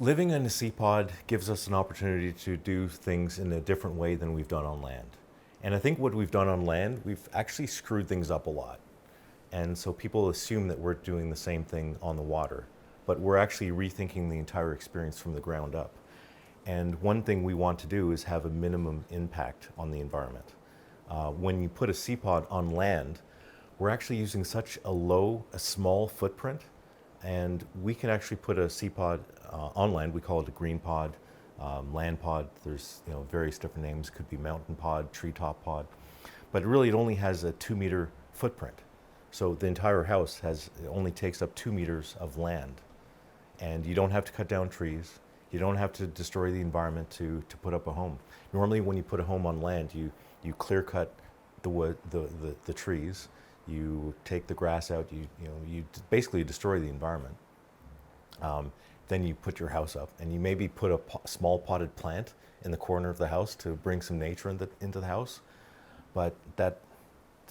Living in a SeaPod gives us an opportunity to do things in a different way than we've done on land. And I think what we've done on land, we've actually screwed things up a lot. And so people assume that we're doing the same thing on the water, but we're actually rethinking the entire experience from the ground up. And one thing we want to do is have a minimum impact on the environment. When you put a SeaPod on land, we're actually using such a small footprint, and we can actually put a SeaPod on land. We call it a green pod, land pod. There's various different names. It could be mountain pod, treetop pod, but really it only has a 2 meter footprint. So the entire house only takes up 2 meters of land, and you don't have to cut down trees. You don't have to destroy the environment to put up a home. Normally, when you put a home on land, you clear cut the wood, the trees. You take the grass out. You basically destroy the environment. Then you put your house up, and you maybe put a small potted plant in the corner of the house to bring some nature into the house. But that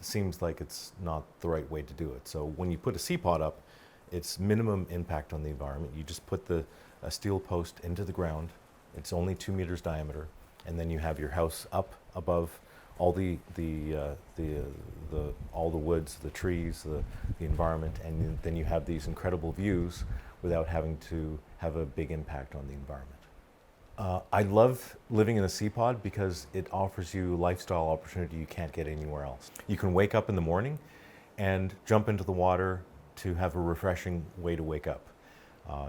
seems like it's not the right way to do it. So when you put a SeaPod up, it's minimum impact on the environment. You just put a steel post into the ground. It's only 2 meters diameter, and then you have your house up above all the all the woods, the trees, the environment, and then you have these incredible views without having to have a big impact on the environment. I love living in a SeaPod because it offers you lifestyle opportunity you can't get anywhere else. You can wake up in the morning and jump into the water to have a refreshing way to wake up.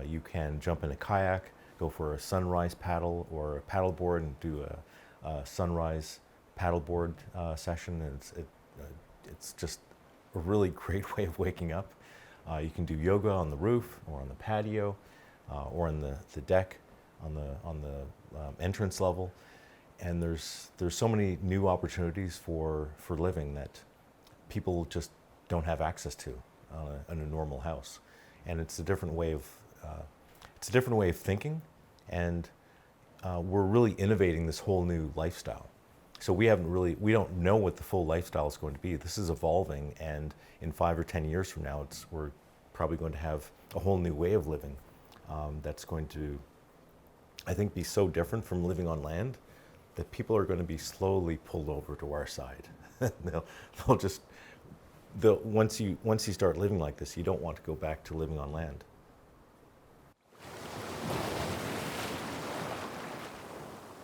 You can jump in a kayak, go for a sunrise paddle or a paddleboard and do a sunrise paddleboard session. And it's just a really great way of waking up. You can do yoga on the roof or on the patio or on the deck on the entrance level. And there's so many new opportunities for living that people just don't have access to in a normal house. And it's a different way of thinking, and we're really innovating this whole new lifestyle. So we don't know what the full lifestyle is going to be. This is evolving, and in 5 or 10 years from now, we're probably going to have a whole new way of living that's going to, I think, be so different from living on land that people are going to be slowly pulled over to our side. Once you start living like this, you don't want to go back to living on land.